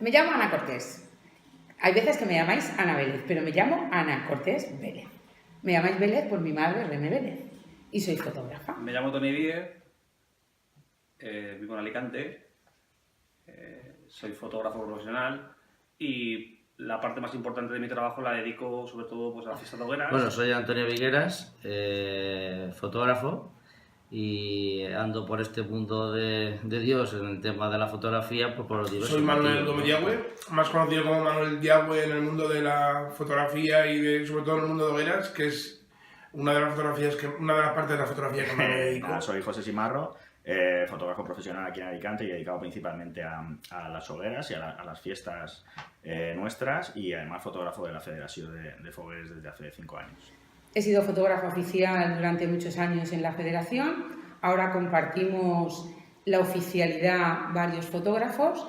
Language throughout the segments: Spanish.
me llamo Ana Cortés. Hay veces que me llamáis Ana Vélez, pero me llamo Ana Cortés Vélez. Me llamáis Vélez por mi madre, René Vélez, y soy fotógrafa. Me llamo Toni Díez, vivo en Alicante, soy fotógrafo profesional y la parte más importante de mi trabajo la dedico sobre todo pues, a la fiesta de hogueras. Bueno, soy Antonio Vigueras, fotógrafo, y ando por este mundo de Dios en el tema de la fotografía pues, por los diversos Soy Manuel motivos, Gómez ¿no? Yagüe, más conocido como Manuel Yagüe en el mundo de la fotografía y sobre todo en el mundo de hogueras, que es una de las partes de la fotografía que me dedico. Soy José Simarro, fotógrafo profesional aquí en Alicante y dedicado principalmente a las hogueras y a las fiestas nuestras, y además fotógrafo de la Federación de Fogueres desde hace 5 años. He sido fotógrafa oficial durante muchos años en la federación. Ahora compartimos la oficialidad varios fotógrafos.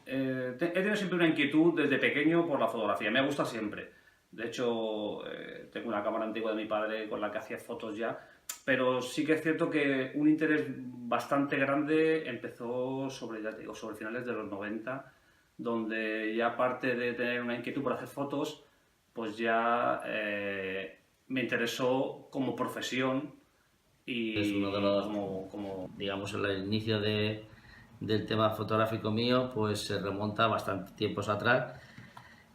He tenido siempre una inquietud desde pequeño por la fotografía, me gusta siempre. De hecho, tengo una cámara antigua de mi padre con la que hacía fotos ya, pero sí que es cierto que un interés bastante grande empezó sobre finales de los 90, donde ya aparte de tener una inquietud por hacer fotos, pues ya me interesó como profesión y es uno de los, digamos, el inicio del tema fotográfico mío, pues se remonta bastante tiempos atrás,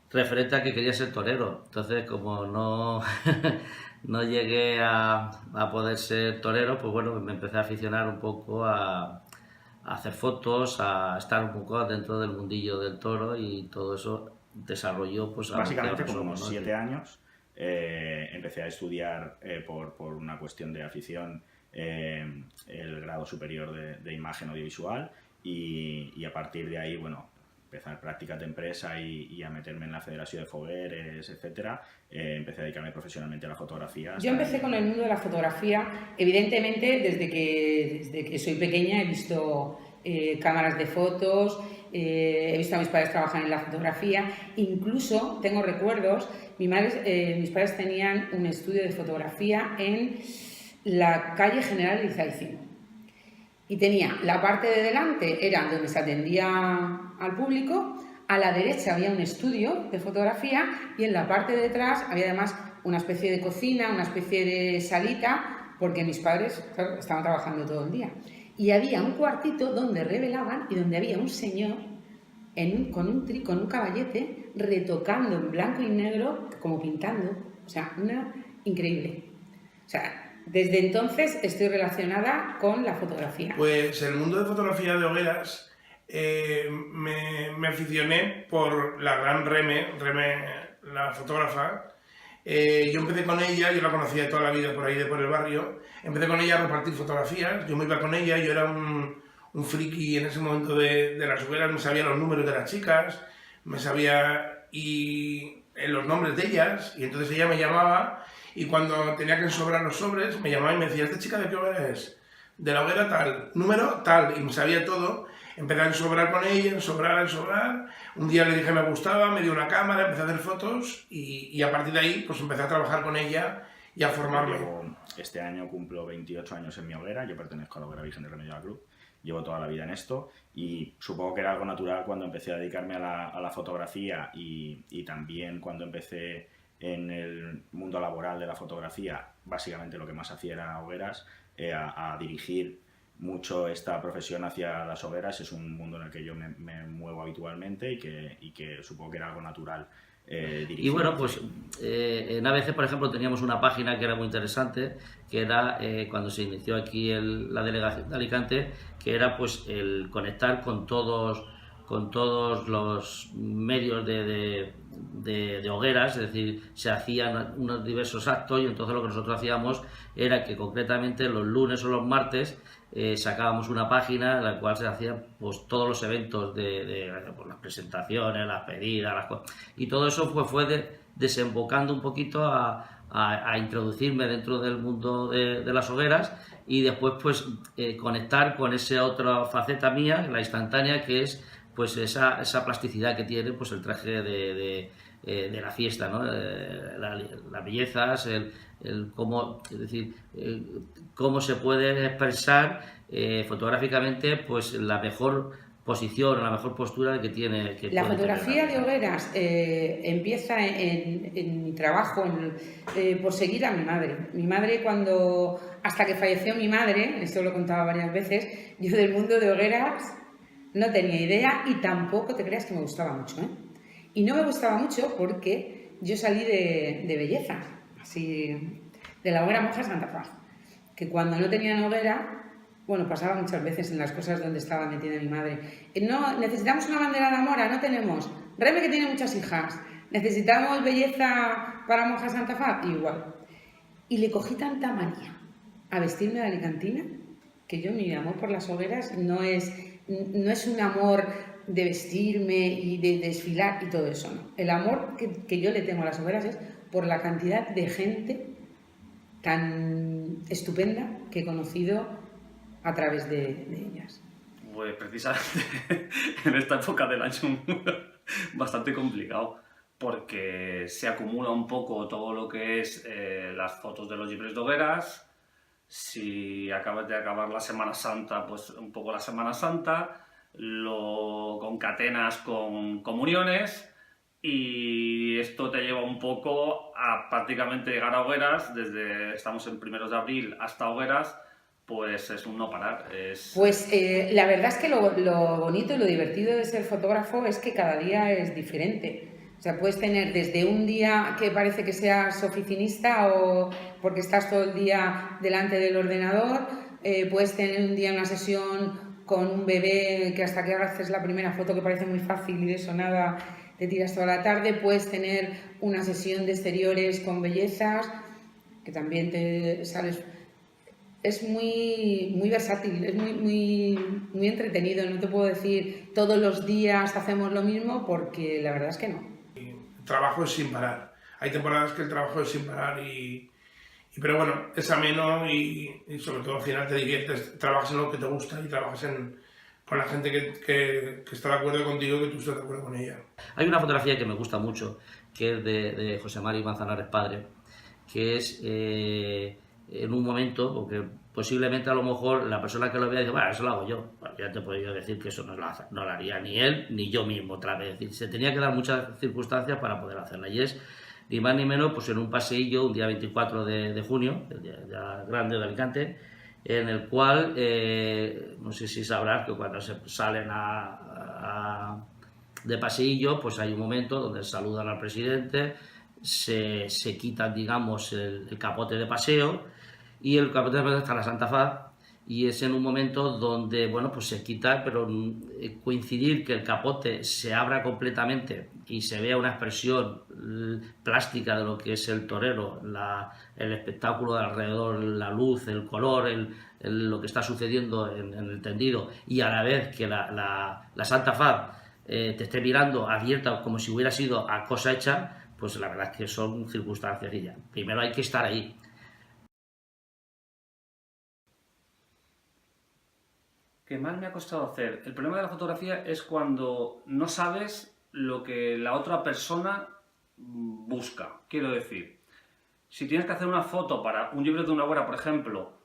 referente a que quería ser torero. Entonces, como no, no llegué a poder ser torero, pues bueno, me empecé a aficionar un poco a hacer fotos, a estar un poco dentro del mundillo del toro, y todo eso desarrolló pues básicamente como unos 7 años. Empecé a estudiar por una cuestión de afición el grado superior de imagen audiovisual, y a partir de ahí, bueno, empezar prácticas de empresa y a meterme en la Federación de Fogueres, etcétera. Empecé a dedicarme profesionalmente a la fotografía. Yo empecé con el mundo de la fotografía, evidentemente desde que soy pequeña he visto cámaras de fotos, he visto a mis padres trabajar en la fotografía, incluso tengo recuerdos, mis padres tenían un estudio de fotografía en la calle General Elizalde. Y tenía la parte de delante, era donde se atendía al público, a la derecha había un estudio de fotografía y en la parte de detrás había además una especie de cocina, una especie de salita, porque mis padres, claro, estaban trabajando todo el día. Y había un cuartito donde revelaban y donde había un señor con un caballete retocando en blanco y negro, como pintando, o sea, increíble. O sea, desde entonces estoy relacionada con la fotografía. Pues el mundo de fotografía de hogueras me aficioné por la gran Reme, la fotógrafa. Yo empecé con ella, yo la conocía toda la vida por ahí por el barrio. Empecé con ella a repartir fotografías, yo me iba con ella, yo era un friki en ese momento de las hogueras, me sabía los números de las chicas, me sabía los nombres de ellas, y entonces ella me llamaba, y cuando tenía que ensobrar los sobres, me llamaba y me decía, ¿esta chica de qué hoguera es? De la hoguera tal, número tal, y me sabía todo. Empecé a ensobrar con ella, ensobrar. Un día le dije que me gustaba, me dio una cámara, empecé a hacer fotos, y a partir de ahí pues empecé a trabajar con ella y a formarme. Este año cumplo 28 años en mi hoguera, yo pertenezco a la Hoguera Virgen del Remedio de la Cruz. Llevo toda la vida en esto, y supongo que era algo natural cuando empecé a dedicarme a la fotografía, y también cuando empecé en el mundo laboral de la fotografía. Básicamente lo que más hacía era hogueras, a dirigir mucho esta profesión hacia las hogueras. Es un mundo en el que yo me muevo habitualmente y que supongo que era algo natural. Y bueno, pues en ABC, por ejemplo, teníamos una página que era muy interesante, que era cuando se inició aquí la delegación de Alicante, que era pues el conectar con todos los medios de hogueras, es decir, se hacían unos diversos actos, y entonces lo que nosotros hacíamos era que concretamente los lunes o los martes sacábamos una página en la cual se hacían pues todos los eventos pues, las presentaciones, las pedidas, las cosas, y todo eso fue desembocando un poquito a introducirme dentro del mundo de las hogueras, y después pues conectar con esa otra faceta mía, la instantánea, que es pues esa plasticidad que tiene pues el traje de la fiesta, ¿no? Las bellezas, cómo, es decir, cómo se puede expresar fotográficamente pues la mejor posición, en la mejor postura que tiene. Que la puede fotografía tener. de hogueras empieza en mi trabajo por seguir a mi madre. Mi madre hasta que falleció mi madre, esto lo he contado varias veces, yo del mundo de hogueras no tenía idea y tampoco te creas que me gustaba mucho, ¿eh? Y no me gustaba mucho porque yo salí de belleza, así, de la hoguera Monja Santa Faz, que cuando no tenían hoguera, bueno, pasaba muchas veces en las cosas donde estaba metida mi madre. No, necesitamos una bandera de Amora, no tenemos. Reme, que tiene muchas hijas. Necesitamos belleza para Monja Santa Faz, igual. Y le cogí tanta manía a vestirme de alicantina que yo, mi amor por las hogueras no es un amor de vestirme y de desfilar y todo eso, no. El amor que yo le tengo a las hogueras es por la cantidad de gente tan estupenda que he conocido a través de ellas. Pues precisamente en esta época del año bastante complicado, porque se acumula un poco todo lo que es las fotos de los llibres de hogueras. Si acabas de acabar la Semana Santa, pues un poco la Semana Santa, lo concatenas con comuniones y esto te lleva un poco a prácticamente llegar a hogueras, estamos en 1 de abril hasta hogueras, pues es un no parar. Pues la verdad es que lo bonito y lo divertido de ser fotógrafo es que cada día es diferente. O sea, puedes tener desde un día que parece que seas oficinista o porque estás todo el día delante del ordenador, puedes tener un día una sesión con un bebé que hasta que haces la primera foto que parece muy fácil y de eso nada te tiras toda la tarde, puedes tener una sesión de exteriores con bellezas que también te sales. Es muy versátil, es muy entretenido. No te puedo decir todos los días hacemos lo mismo porque la verdad es que no. El trabajo es sin parar. Hay temporadas que el trabajo es sin parar pero bueno, es ameno y sobre todo al final te diviertes, trabajas en lo que te gusta y trabajas con la gente que está de acuerdo contigo, que tú estás de acuerdo con ella. Hay una fotografía que me gusta mucho, que es de José Mari Manzanares Padre, que es en un momento, porque posiblemente a lo mejor la persona que lo vea dice, bueno, eso lo hago yo. Bueno, ya te podría decir que eso no lo haría ni él ni yo mismo otra vez. Es decir, se tenía que dar muchas circunstancias para poder hacerla. Y es ni más ni menos pues en un paseillo, un día 24 de junio, el día grande de Alicante, en el cual, no sé si sabrás que cuando se salen de paseillo, pues hay un momento donde saludan al presidente, se quitan, digamos, el capote de paseo, y el capote de paseo está en la Santa Faz, y es en un momento donde, bueno, pues se quita, pero coincidir que el capote se abra completamente y se vea una expresión plástica de lo que es el torero, el espectáculo de alrededor, la luz, el color, lo que está sucediendo en el tendido, y a la vez que la Santa Faz te esté mirando abierta como si hubiera sido a cosa hecha, pues la verdad es que son circunstancias y ya. Primero hay que estar ahí. Que más me ha costado hacer. El problema de la fotografía es cuando no sabes lo que la otra persona busca. Quiero decir, si tienes que hacer una foto para un libro de una obra, por ejemplo,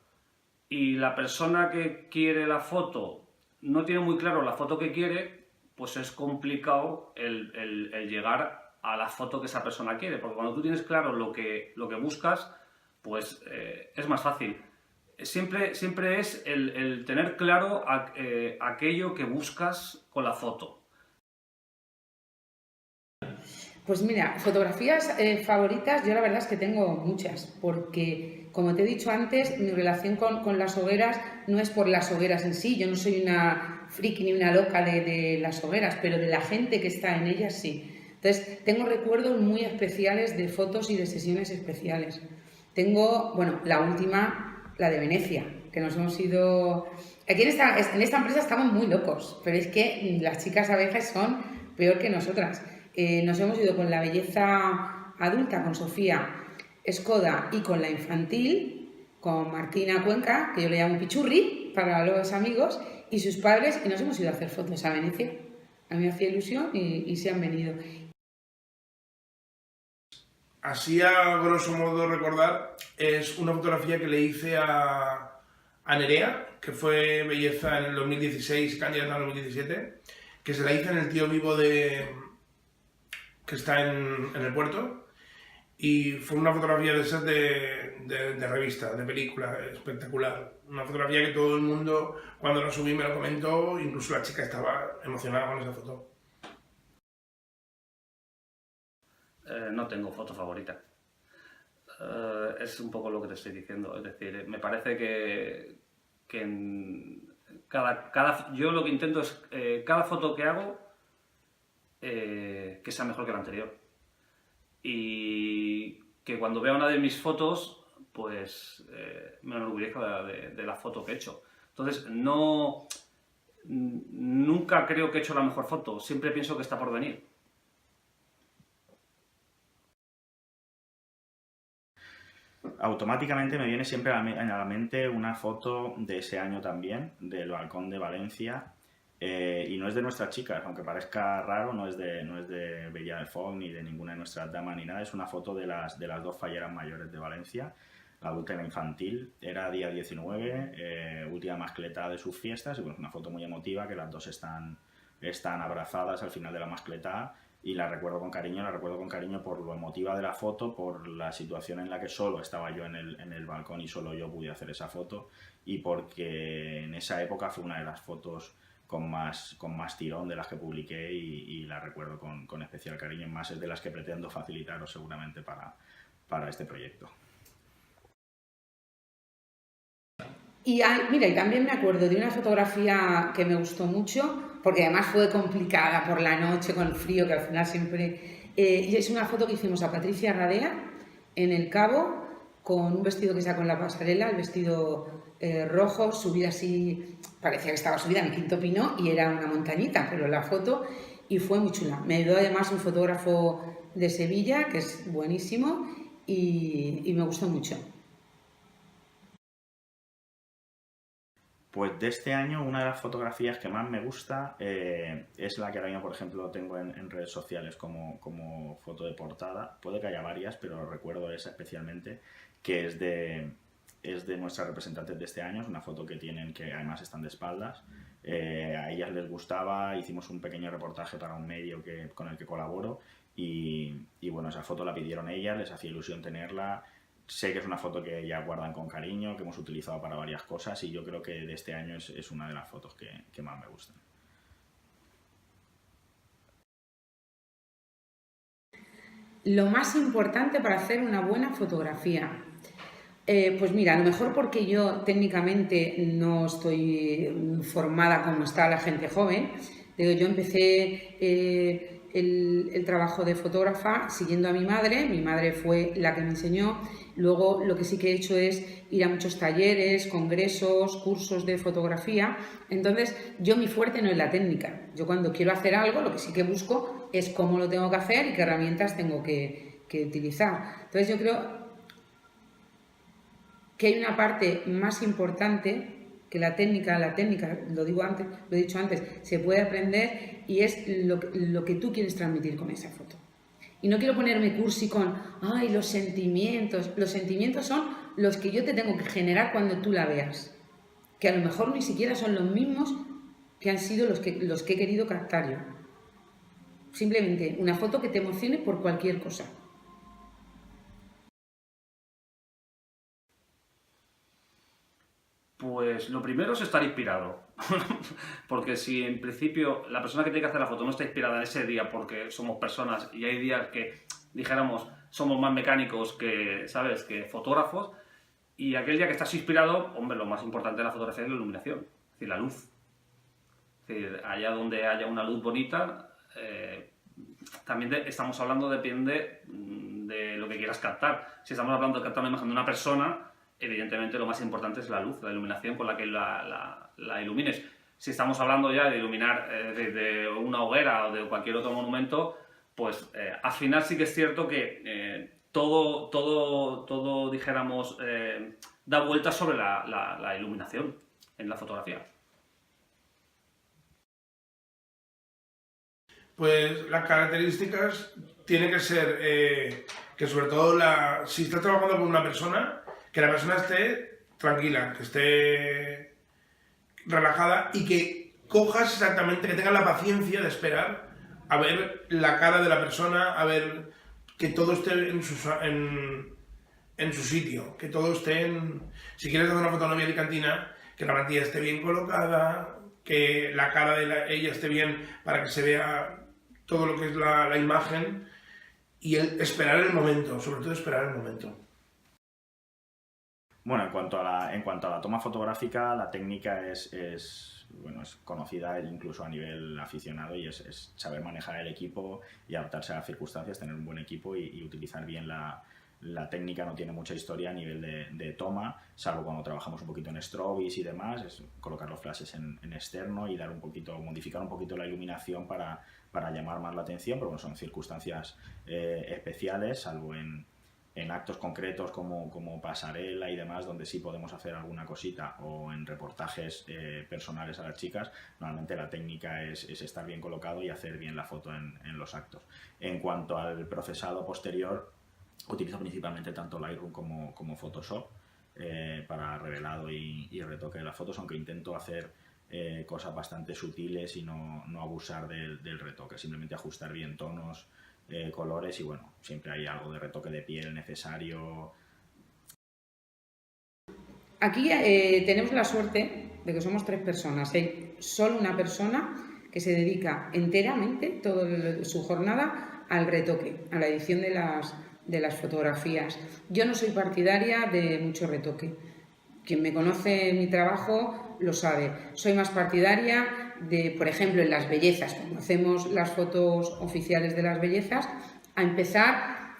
y la persona que quiere la foto no tiene muy claro la foto que quiere, pues es complicado el llegar a la foto que esa persona quiere, porque cuando tú tienes claro lo que buscas, pues es más fácil. Siempre es el tener claro aquello que buscas con la foto. Pues mira, fotografías favoritas, yo la verdad es que tengo muchas, porque como te he dicho antes, mi relación con las hogueras no es por las hogueras en sí, yo no soy una friki ni una loca de las hogueras, pero de la gente que está en ellas sí. Entonces, tengo recuerdos muy especiales de fotos y de sesiones especiales. Tengo, bueno, la última, la de Venecia, que nos hemos ido... Aquí en esta empresa estamos muy locos, pero es que las chicas a veces son peor que nosotras. Nos hemos ido con la belleza adulta, con Sofía Escoda, y con la infantil, con Martina Cuenca, que yo le llamo Pichurri, para los amigos, y sus padres, y nos hemos ido a hacer fotos a Venecia. A mí me hacía ilusión y se han venido. Así a grosso modo recordar, es una fotografía que le hice a a Nerea, que fue belleza en el 2016, candidata en el 2017, que se la hice en el Tío Vivo que está en el puerto. Y fue una fotografía de esas de revista, de película, espectacular. Una fotografía que todo el mundo, cuando la subí, me lo comentó, incluso la chica estaba emocionada con esa foto. No tengo foto favorita. Es un poco lo que te estoy diciendo. Es decir, me parece que en yo lo que intento es cada foto que hago que sea mejor que la anterior. Y que cuando vea una de mis fotos, pues me enorgullezco de la foto que he hecho. Entonces, nunca creo que he hecho la mejor foto, siempre pienso que está por venir. Automáticamente me viene siempre a la mente una foto de ese año también, del balcón de Valencia, y no es de nuestras chicas, aunque parezca raro, no es de Bella de Foc ni de ninguna de nuestras damas ni nada, es una foto de las dos falleras mayores de Valencia, la adulta y la infantil, era día 19, última mascleta de sus fiestas, y bueno, es una foto muy emotiva que las dos están abrazadas al final de la mascleta. Y la recuerdo con cariño por lo emotiva de la foto, por la situación en la que solo estaba yo en el balcón y solo yo pude hacer esa foto, y porque en esa época fue una de las fotos con más tirón de las que publiqué y la recuerdo con especial cariño. Más es de las que pretendo facilitaros seguramente para este proyecto. Y mira, y también me acuerdo de una fotografía que me gustó mucho, porque además fue complicada por la noche, con el frío, que al final siempre... y es una foto que hicimos a Patricia Radea en el Cabo, con un vestido que sacó en la pasarela, el vestido rojo, subida así, parecía que estaba subida en el Quinto Pino y era una montañita, pero la foto, y fue muy chula. Me ayudó además un fotógrafo de Sevilla, que es buenísimo, y me gustó mucho. Pues de este año, una de las fotografías que más me gusta es la que ahora mismo, por ejemplo, tengo en redes sociales como foto de portada. Puede que haya varias, pero recuerdo esa especialmente, que es de nuestras representantes de este año. Es una foto que tienen, que además están de espaldas. A ellas les gustaba, hicimos un pequeño reportaje para un medio con el que colaboro y bueno, esa foto la pidieron ellas, les hacía ilusión tenerla. Sé que es una foto que ya guardan con cariño, que hemos utilizado para varias cosas, y yo creo que de este año es una de las fotos que más me gustan. Lo más importante para hacer una buena fotografía. Pues mira, a lo mejor porque yo técnicamente no estoy formada como está la gente joven. Yo empecé el trabajo de fotógrafa siguiendo a mi madre fue la que me enseñó. Luego lo que sí que he hecho es ir a muchos talleres, congresos, cursos de fotografía. Entonces yo mi fuerte no es la técnica. Yo cuando quiero hacer algo lo que sí que busco es cómo lo tengo que hacer y qué herramientas tengo que utilizar. Entonces yo creo que hay una parte más importante que la técnica, lo he dicho antes, se puede aprender y es lo que tú quieres transmitir con esa foto. Y no quiero ponerme cursi con, ay, los sentimientos. Los sentimientos son los que yo te tengo que generar cuando tú la veas. Que a lo mejor ni siquiera son los mismos que han sido los que he querido captar yo. Simplemente una foto que te emocione por cualquier cosa. Pues lo primero es estar inspirado, porque si en principio la persona que tiene que hacer la foto no está inspirada en ese día, porque somos personas y hay días que, dijéramos, somos más mecánicos que, ¿sabes?, que fotógrafos, y aquel día que estás inspirado, hombre, lo más importante de la fotografía es la iluminación, es decir, la luz. Es decir, allá donde haya una luz bonita, también estamos hablando, depende de lo que quieras captar. Si estamos hablando de captar una imagen de una persona, evidentemente lo más importante es la luz, la iluminación con la que la ilumines. Si estamos hablando ya de iluminar desde una hoguera o de cualquier otro monumento, pues al final sí que es cierto que todo dijéramos, da vueltas sobre la iluminación en la fotografía. Pues las características tienen que ser que sobre todo si estás trabajando con una persona, que la persona esté tranquila, que esté relajada y que cojas exactamente, que tengas la paciencia de esperar a ver la cara de la persona, a ver que todo esté en su sitio, que todo esté Si quieres hacer una fotografía de cantina, que la mantilla esté bien colocada, que la cara de ella esté bien para que se vea todo lo que es la imagen, y esperar el momento, sobre todo esperar el momento. Bueno, en cuanto a la toma fotográfica, la técnica es conocida incluso a nivel aficionado, y es saber manejar el equipo y adaptarse a las circunstancias, tener un buen equipo y utilizar bien la técnica. No tiene mucha historia a nivel de toma, salvo cuando trabajamos un poquito en strobes y demás, es colocar los flashes en externo y modificar un poquito la iluminación para llamar más la atención, pero bueno, son circunstancias especiales, salvo en actos concretos como pasarela y demás, donde sí podemos hacer alguna cosita, o en reportajes personales a las chicas. Normalmente la técnica es estar bien colocado y hacer bien la foto en los actos. En cuanto al procesado posterior, utilizo principalmente tanto Lightroom como Photoshop para revelado y retoque de las fotos, aunque intento hacer cosas bastante sutiles y no abusar del retoque, simplemente ajustar bien tonos, colores, y bueno, siempre hay algo de retoque de piel necesario. Aquí tenemos la suerte de que somos 3 personas. Hay solo una persona que se dedica enteramente toda su jornada al retoque, a la edición de las fotografías. Yo no soy partidaria de mucho retoque. Quien me conoce mi trabajo lo sabe. Soy más partidaria de, por ejemplo, en las bellezas, cuando hacemos las fotos oficiales de las bellezas, a empezar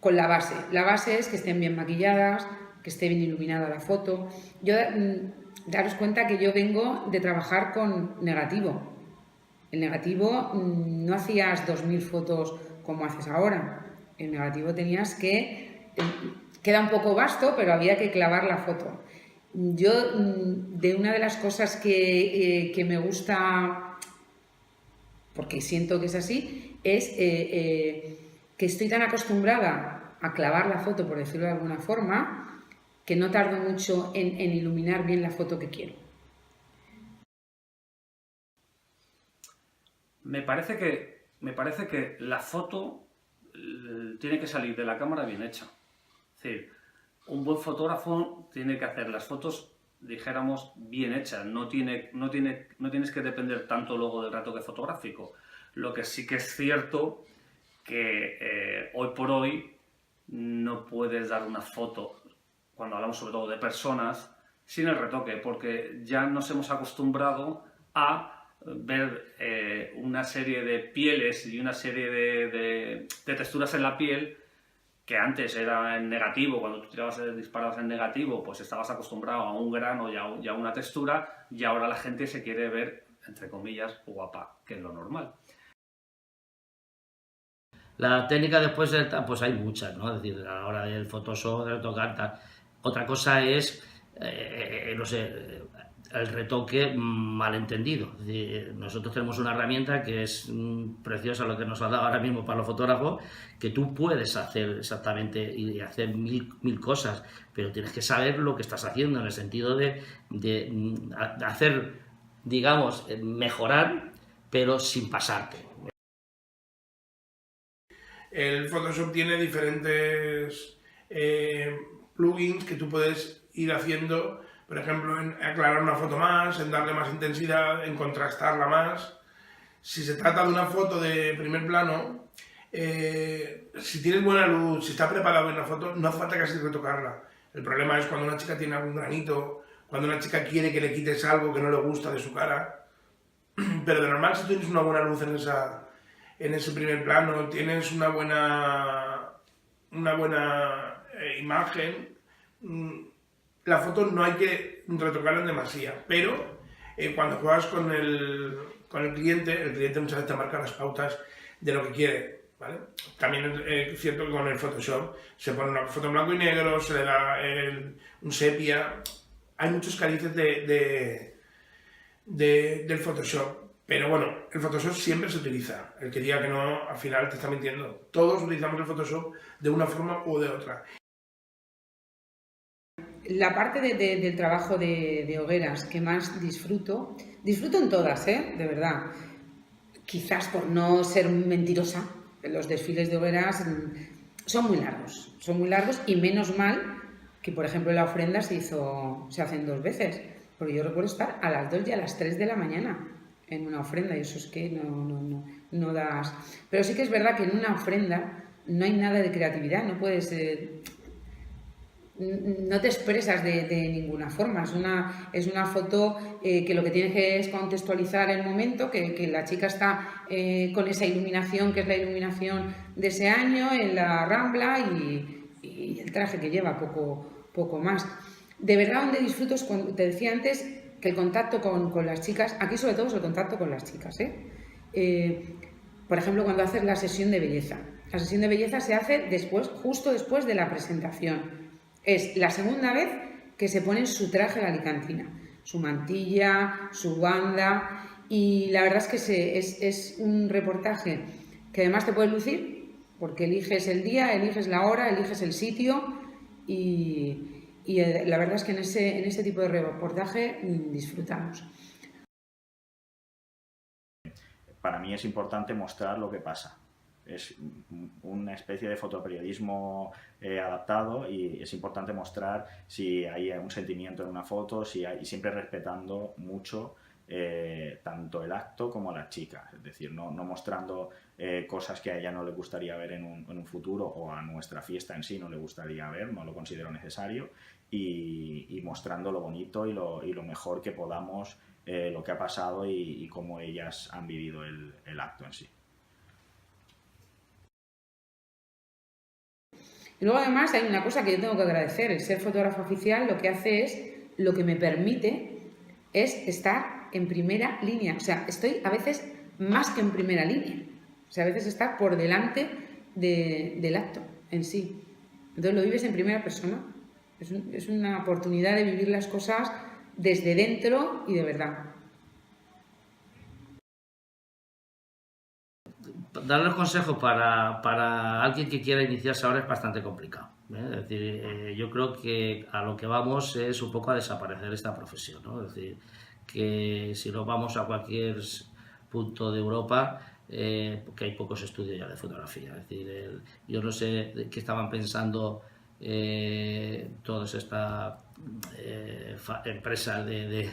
con la base. La base es que estén bien maquilladas, que esté bien iluminada la foto. Daros cuenta que yo vengo de trabajar con negativo. El negativo no hacías 2000 fotos como haces ahora. El negativo tenías que... Queda un poco vasto, pero había que clavar la foto. Yo, de una de las cosas que me gusta, porque siento que es así, es que estoy tan acostumbrada a clavar la foto, por decirlo de alguna forma, que no tardo mucho en iluminar bien la foto que quiero. Me parece que la foto tiene que salir de la cámara bien hecha. Es decir, un buen fotógrafo tiene que hacer las fotos, dijéramos, bien hechas. No tienes que depender tanto luego del retoque fotográfico. Lo que sí que es cierto que hoy por hoy no puedes dar una foto, cuando hablamos sobre todo de personas, sin el retoque, porque ya nos hemos acostumbrado a ver una serie de pieles y una serie de texturas en la piel que antes era en negativo. Cuando tú disparabas en negativo, pues estabas acostumbrado a un grano y a una textura, y ahora la gente se quiere ver, entre comillas, guapa, que es lo normal. La técnica después, pues hay muchas, ¿no? Es decir, a la hora del Photoshop, de retocar, tal. Otra cosa es, no sé, el retoque malentendido. Es decir, nosotros tenemos una herramienta que es preciosa, lo que nos ha dado ahora mismo para los fotógrafos, que tú puedes hacer exactamente y hacer mil cosas, pero tienes que saber lo que estás haciendo, en el sentido de hacer, digamos, mejorar, pero sin pasarte. El Photoshop tiene diferentes plugins que tú puedes ir haciendo. Por ejemplo, en aclarar una foto más, en darle más intensidad, en contrastarla más. Si se trata de una foto de primer plano, si tienes buena luz, si está preparada bien la foto, no hace falta casi retocarla. El problema es cuando una chica tiene algún granito, cuando una chica quiere que le quites algo que no le gusta de su cara. Pero de normal, si tienes una buena luz en ese primer plano, tienes una buena imagen, la foto no hay que retocarla en demasía, pero cuando juegas con el cliente muchas veces te marca las pautas de lo que quiere, ¿vale? También es cierto que con el Photoshop se pone una foto en blanco y negro, se le da un sepia, hay muchos carices del Photoshop, pero bueno, el Photoshop siempre se utiliza. El que diga que no, al final te está mintiendo. Todos utilizamos el Photoshop de una forma u de otra. La parte del trabajo de hogueras que más disfruto en todas, de verdad. Quizás por no ser mentirosa, los desfiles de hogueras son muy largos y menos mal que, por ejemplo, la ofrenda se hacen 2 veces, porque yo recuerdo estar a las 2 y a las 3 de la mañana en una ofrenda y eso es que no das... Pero sí que es verdad que en una ofrenda no hay nada de creatividad, no puedes... no te expresas de ninguna forma, es una foto que lo que tienes que es contextualizar el momento, que la chica está con esa iluminación, que es la iluminación de ese año, en la Rambla y el traje que lleva, poco más. De verdad, donde disfruto es cuando te decía antes que el contacto con las chicas, aquí sobre todo es el contacto con las chicas, por ejemplo, cuando haces la sesión de belleza. La sesión de belleza se hace justo después de la presentación. Es la segunda vez que se ponen su traje de alicantina, su mantilla, su banda, y la verdad es que es un reportaje que además te puedes lucir porque eliges el día, eliges la hora, eliges el sitio y la verdad es que en ese tipo de reportaje disfrutamos. Para mí es importante mostrar lo que pasa. Es una especie de fotoperiodismo adaptado y es importante mostrar si hay un sentimiento en una foto, y siempre respetando mucho tanto el acto como la chica, es decir, no mostrando cosas que a ella no le gustaría ver en un futuro o a nuestra fiesta en sí no le gustaría ver, no lo considero necesario, y mostrando lo bonito y lo mejor que podamos, lo que ha pasado y cómo ellas han vivido el acto en sí. Y luego además hay una cosa que yo tengo que agradecer, el ser fotógrafo oficial lo que me permite es estar en primera línea, o sea, estoy a veces más que en primera línea, o sea, a veces estar por delante del acto en sí. Entonces lo vives en primera persona, es una oportunidad de vivir las cosas desde dentro y de verdad. Darles consejos para alguien que quiera iniciarse ahora es bastante complicado. Es decir, yo creo que a lo que vamos es un poco a desaparecer esta profesión, ¿no? Es decir, que si nos vamos a cualquier punto de Europa, porque hay pocos estudios ya de fotografía. Es decir, yo no sé qué estaban pensando todas estas empresas de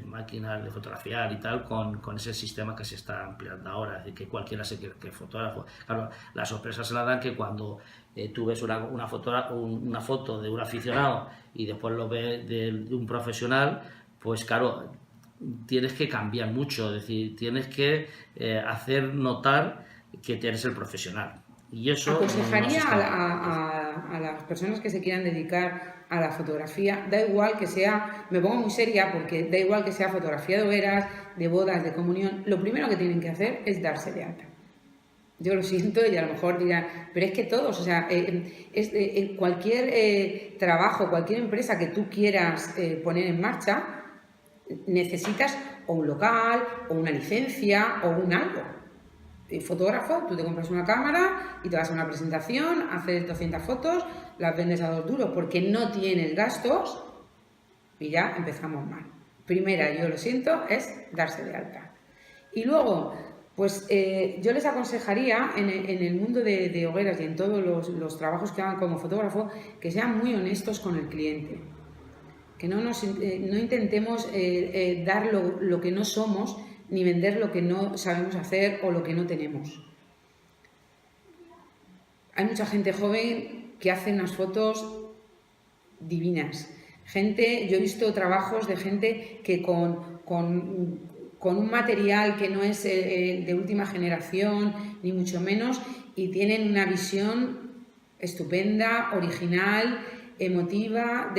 máquinas de fotografiar y tal con ese sistema que se está ampliando ahora, es decir, que cualquiera se quiere que fotógrafo. Claro, la sorpresa se la dan que cuando tú ves una foto de un aficionado y después lo ves de un profesional, pues claro, tienes que cambiar mucho, es decir, tienes que hacer notar que eres el profesional. Y eso aconsejaría a las personas que se quieran dedicar a la fotografía, da igual que sea, me pongo muy seria porque da igual que sea fotografía de hogueras, de bodas, de comunión, lo primero que tienen que hacer es darse de alta. Yo lo siento y a lo mejor dirán, pero es que todos, o sea, cualquier trabajo, cualquier empresa que tú quieras poner en marcha, necesitas o un local, o una licencia, o un algo. Fotógrafo, tú te compras una cámara y te vas a una presentación, haces 200 fotos, las vendes a 2 duros porque no tienes gastos y ya empezamos mal. Primera, yo lo siento, es darse de alta. Y luego, pues yo les aconsejaría en el mundo de hogueras y en todos los trabajos que hagan como fotógrafo, que sean muy honestos con el cliente. Que no intentemos dar lo que no somos, ni vender lo que no sabemos hacer o lo que no tenemos. Hay mucha gente joven que hace unas fotos divinas. Yo he visto trabajos de gente que con un material que no es de última generación, ni mucho menos, y tienen una visión estupenda, original, emotiva,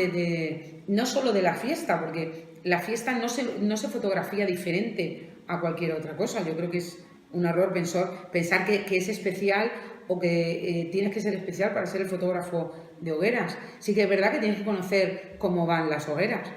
no solo de la fiesta, porque la fiesta no se fotografía diferente a cualquier otra cosa. Yo creo que es un error pensar que es especial o que tienes que ser especial para ser el fotógrafo de hogueras. Sí que es verdad que tienes que conocer cómo van las hogueras.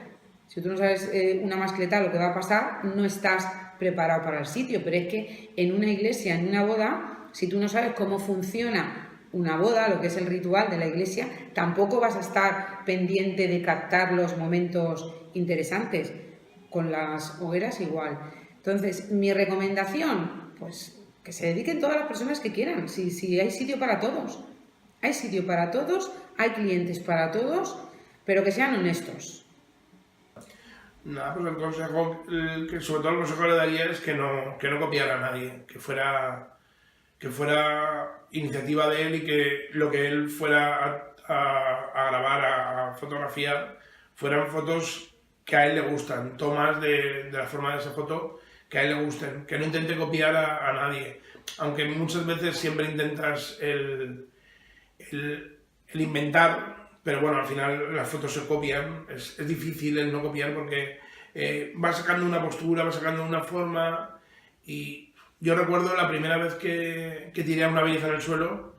Si tú no sabes una mascleta lo que va a pasar, no estás preparado para el sitio, pero es que en una iglesia, en una boda, si tú no sabes cómo funciona una boda, lo que es el ritual de la iglesia, tampoco vas a estar pendiente de captar los momentos interesantes. Con las hogueras igual. Entonces, mi recomendación, pues que se dediquen todas las personas que quieran. Si hay sitio para todos. Hay sitio para todos, hay clientes para todos, pero que sean honestos. Nada, pues el consejo, que sobre todo el consejo que le daría es que no copiara a nadie, que fuera iniciativa de él y que lo que él fuera a grabar, a fotografiar, fueran fotos que a él le gustan, tomas de la forma de esa foto que a él le gusten, que no intente copiar a nadie, aunque muchas veces siempre intentas el inventar, pero bueno, al final las fotos se copian, es difícil el no copiar porque vas sacando una postura, vas sacando una forma. Y yo recuerdo la primera vez que tiré una belleza en el suelo,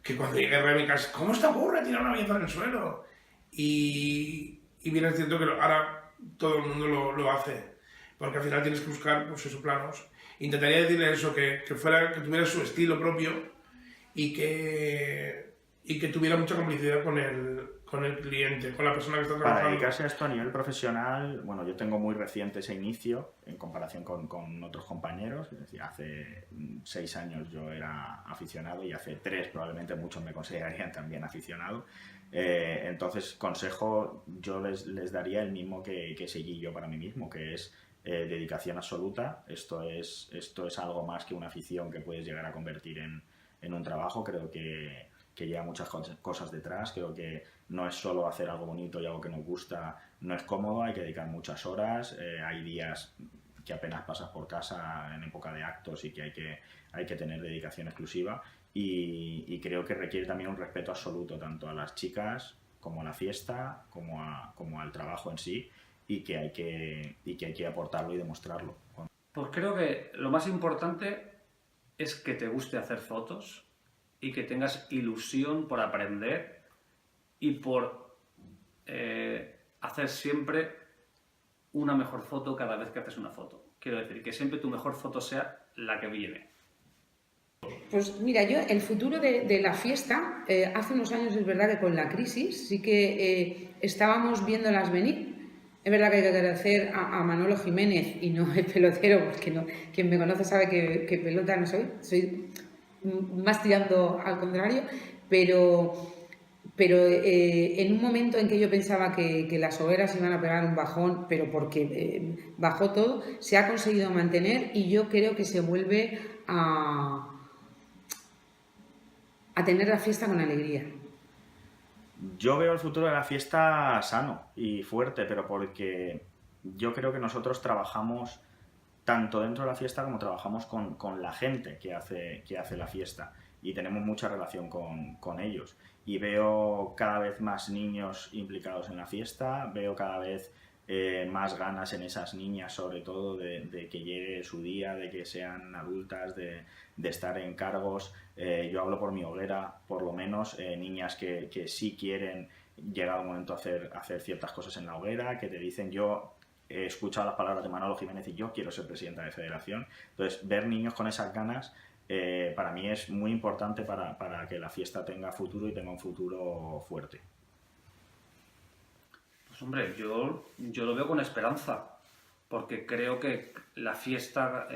que cuando llegué a mi casa, ¿cómo te ocurre tirar una belleza en el suelo? Y bien es cierto que ahora todo el mundo lo hace, porque al final tienes que buscar pues, esos planos. Intentaría decirle eso, que tuviera su estilo propio y que tuviera mucha complicidad con el cliente, con la persona que está trabajando. Para dedicarse a esto a nivel profesional, bueno, yo tengo muy reciente ese inicio en comparación con otros compañeros, es decir, hace 6 años yo era aficionado y hace 3 probablemente muchos me considerarían también aficionado. Entonces, consejo yo les daría el mismo que seguí yo para mí mismo, que es dedicación absoluta. Esto es algo más que una afición que puedes llegar a convertir en un trabajo. Creo que lleva muchas cosas detrás. Creo que no es solo hacer algo bonito y algo que nos gusta, no es cómodo, hay que dedicar muchas horas. Hay días que apenas pasas por casa en época de actos y que hay que tener dedicación exclusiva. Y creo que requiere también un respeto absoluto tanto a las chicas como a la fiesta, como al trabajo en sí, y que hay que aportarlo y demostrarlo. Pues creo que lo más importante es que te guste hacer fotos y que tengas ilusión por aprender y por hacer siempre una mejor foto cada vez que haces una foto. Quiero decir, que siempre tu mejor foto sea la que viene. Pues mira, yo el futuro de la fiesta, hace unos años es verdad que con la crisis sí que estábamos viéndolas venir. Es verdad que hay que agradecer a Manolo Jiménez, y no es pelotero, porque no, quien me conoce sabe que pelota no soy más tirando al contrario, pero en un momento en que yo pensaba que las hogueras iban a pegar un bajón, pero porque bajó todo, se ha conseguido mantener y yo creo que se vuelve a tener la fiesta con alegría. Yo veo el futuro de la fiesta sano y fuerte, pero porque yo creo que nosotros trabajamos tanto dentro de la fiesta como trabajamos con la gente que hace la fiesta y tenemos mucha relación con ellos. Y veo cada vez más niños implicados en la fiesta, veo cada vez más ganas en esas niñas, sobre todo, de que llegue su día, de que sean adultas, de estar en cargos. Yo hablo por mi hoguera, por lo menos, niñas que sí quieren llegar a un momento a hacer ciertas cosas en la hoguera, que te dicen yo he escuchado las palabras de Manolo Jiménez y yo quiero ser presidenta de federación. Entonces, ver niños con esas ganas para mí es muy importante para que la fiesta tenga futuro y tenga un futuro fuerte. Pues hombre, yo lo veo con esperanza, porque creo que la fiesta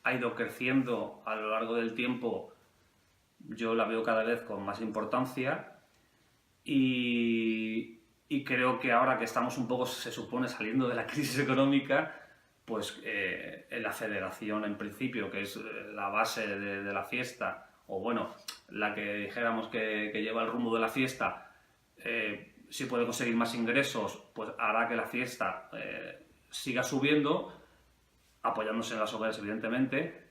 ha ido creciendo a lo largo del tiempo. Yo la veo cada vez con más importancia y creo que ahora que estamos un poco, se supone, saliendo de la crisis económica, pues la federación, en principio, que es la base de la fiesta, o bueno, la que dijéramos que lleva el rumbo de la fiesta, si puede conseguir más ingresos, pues hará que la fiesta siga subiendo, apoyándose en las hogueras, evidentemente.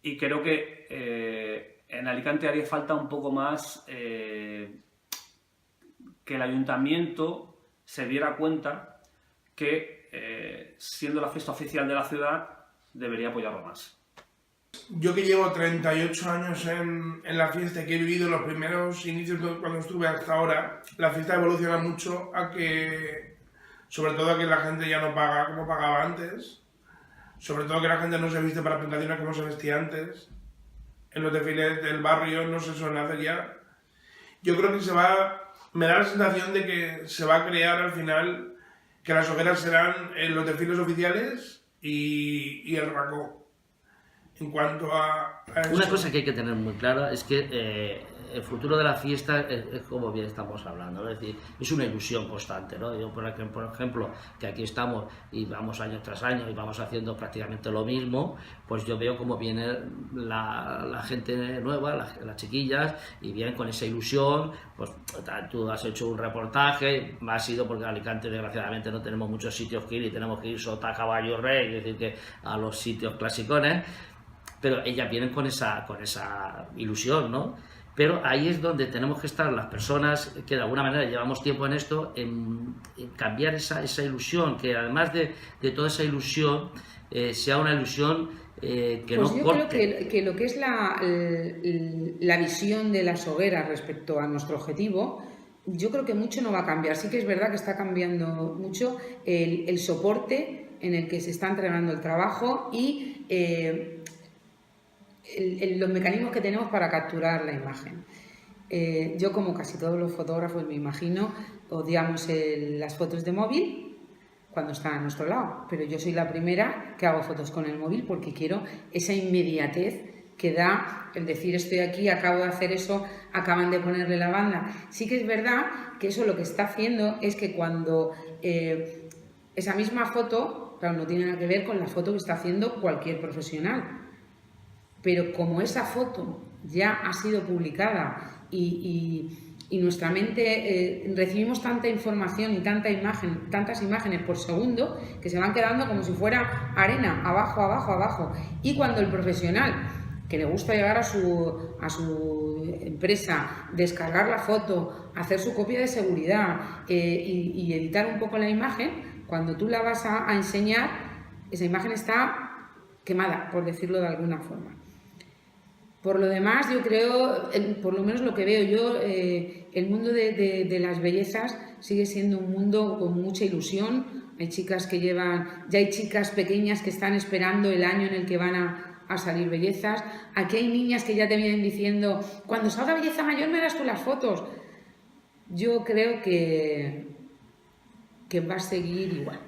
Y creo que en Alicante haría falta un poco más que el ayuntamiento se diera cuenta que, siendo la fiesta oficial de la ciudad, debería apoyarlo más. Yo que llevo 38 años en la fiesta y que he vivido los primeros inicios cuando estuve hasta ahora, la fiesta evoluciona mucho sobre todo a que la gente ya no paga como pagaba antes, sobre todo que la gente no se viste para presentaciones como se vestía antes, en los desfiles del barrio no se suelen hacer ya. Yo creo que me da la sensación de que se va a crear al final que las hogueras serán en los desfiles oficiales y el racó. En cuanto a eso. Una cosa que hay que tener muy clara es que el futuro de la fiesta es como bien estamos hablando, ¿no? Es decir, es una ilusión constante, ¿no? Yo, por ejemplo, que aquí estamos y vamos año tras año y vamos haciendo prácticamente lo mismo, pues yo veo cómo viene la gente nueva, las chiquillas, y vienen con esa ilusión. Pues tú has hecho un reportaje, has ido, porque en Alicante desgraciadamente no tenemos muchos sitios que ir y tenemos que ir sota, caballo, rey, es decir, que a los sitios clasicones, pero ellas vienen con esa ilusión, ¿no? Pero ahí es donde tenemos que estar las personas que de alguna manera llevamos tiempo en esto, en cambiar esa ilusión, que además de toda esa ilusión, sea una ilusión que pues no yo corte. creo que lo que es la visión de las hogueras respecto a nuestro objetivo, yo creo que mucho no va a cambiar. Sí que es verdad que está cambiando mucho el soporte en el que se está entregando el trabajo y los mecanismos que tenemos para capturar la imagen. Yo, como casi todos los fotógrafos, me imagino, odiamos las fotos de móvil cuando están a nuestro lado, pero yo soy la primera que hago fotos con el móvil porque quiero esa inmediatez que da el decir estoy aquí, acabo de hacer eso, acaban de ponerle la banda. Sí que es verdad que eso lo que está haciendo es que cuando esa misma foto, claro, no tiene nada que ver con la foto que está haciendo cualquier profesional, pero como esa foto ya ha sido publicada y nuestra mente recibimos tanta información y tantas imágenes por segundo que se van quedando como si fuera arena, abajo, abajo, abajo. Y cuando el profesional, que le gusta llegar a su empresa, descargar la foto, hacer su copia de seguridad y editar un poco la imagen, cuando tú la vas a enseñar, esa imagen está quemada, por decirlo de alguna forma. Por lo demás, yo creo, por lo menos lo que veo yo, el mundo de las bellezas sigue siendo un mundo con mucha ilusión. Hay chicas que ya hay chicas pequeñas que están esperando el año en el que van a salir bellezas. Aquí hay niñas que ya te vienen diciendo, cuando salga belleza mayor me das tú las fotos. Yo creo que va a seguir igual.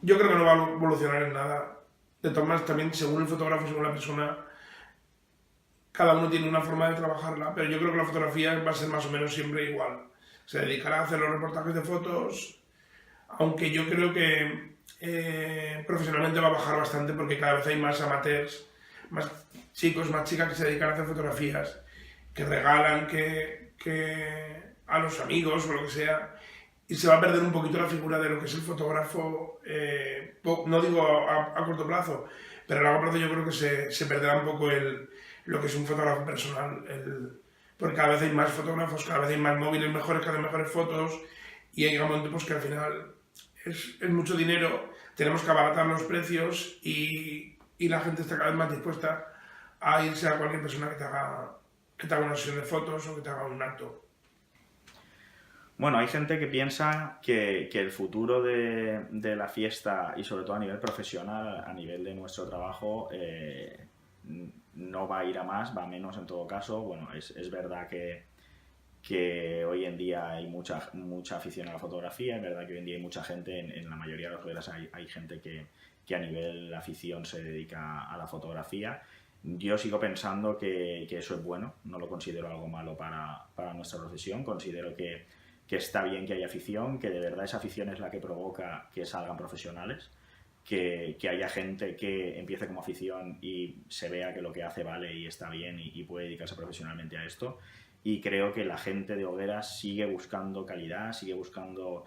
Yo creo que no va a evolucionar en nada. De todas maneras, también según el fotógrafo, según la persona, cada uno tiene una forma de trabajarla, pero yo creo que la fotografía va a ser más o menos siempre igual. Se dedicará a hacer los reportajes de fotos, aunque yo creo que profesionalmente va a bajar bastante porque cada vez hay más amateurs, más chicos, más chicas que se dedican a hacer fotografías, que regalan que a los amigos o lo que sea, y se va a perder un poquito la figura de lo que es el fotógrafo, no digo a corto plazo, pero a largo plazo yo creo que se perderá un poco lo que es un fotógrafo personal, porque cada vez hay más fotógrafos, cada vez hay más móviles mejores que hacen mejores fotos, y hay un momento pues, que al final es mucho dinero, tenemos que abaratar los precios y la gente está cada vez más dispuesta a irse a cualquier persona que te haga una sesión de fotos o que te haga un acto. Bueno, hay gente que piensa que el futuro de la fiesta, y sobre todo a nivel profesional, a nivel de nuestro trabajo, no va a ir a más, va a menos en todo caso. Bueno, es verdad que hoy en día hay mucha afición a la fotografía, es verdad que hoy en día hay mucha gente, en la mayoría de las hogueras hay gente que a nivel de afición se dedica a la fotografía. Yo sigo pensando que eso es bueno, no lo considero algo malo para nuestra profesión, considero que está bien que haya afición, que de verdad esa afición es la que provoca que salgan profesionales, que haya gente que empiece como afición y se vea que lo que hace vale y está bien y puede dedicarse profesionalmente a esto. Y creo que la gente de hogueras sigue buscando calidad, sigue buscando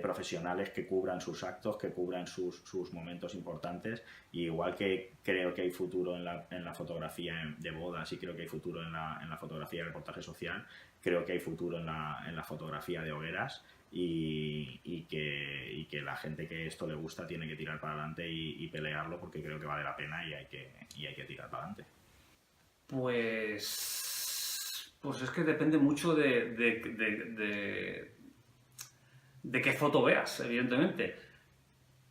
profesionales que cubran sus actos, que cubran sus momentos importantes. Y igual que creo que hay futuro en la fotografía de bodas y creo que hay futuro en la fotografía de reportaje social, creo que hay futuro en la fotografía de hogueras. Y que la gente que esto le gusta tiene que tirar para adelante y pelearlo porque creo que vale la pena y hay que tirar para adelante. Pues es que depende mucho de qué foto veas, evidentemente.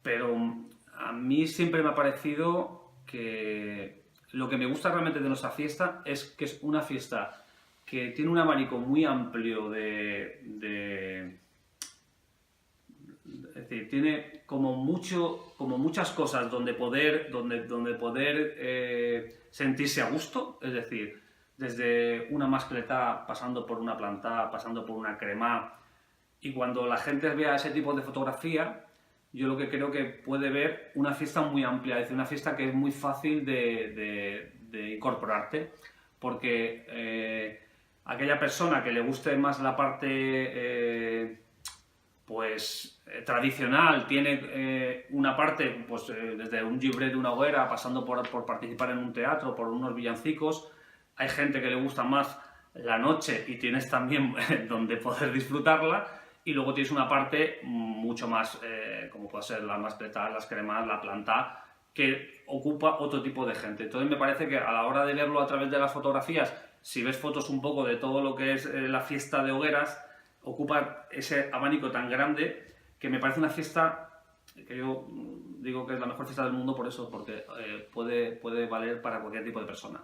Pero a mí siempre me ha parecido que lo que me gusta realmente de nuestra fiesta es que es una fiesta que tiene un abanico muy amplio es decir, tiene como muchas cosas donde poder sentirse a gusto, es decir, desde una mascletá, pasando por una plantá, pasando por una cremá, y cuando la gente vea ese tipo de fotografía, yo lo que creo que puede ver una fiesta muy amplia, es decir, una fiesta que es muy fácil de incorporarte, porque aquella persona que le guste más la parte tradicional, tiene una parte desde un llibret de una hoguera, pasando por participar en un teatro, por unos villancicos. Hay gente que le gusta más la noche y tienes también donde poder disfrutarla, y luego tienes una parte mucho más, como puede ser las mascletas, las cremas, la planta, que ocupa otro tipo de gente. Entonces me parece que a la hora de verlo a través de las fotografías, si ves fotos un poco de todo lo que es la fiesta de hogueras, ocupa ese abanico tan grande que me parece una fiesta que yo digo que es la mejor fiesta del mundo por eso, porque puede valer para cualquier tipo de persona.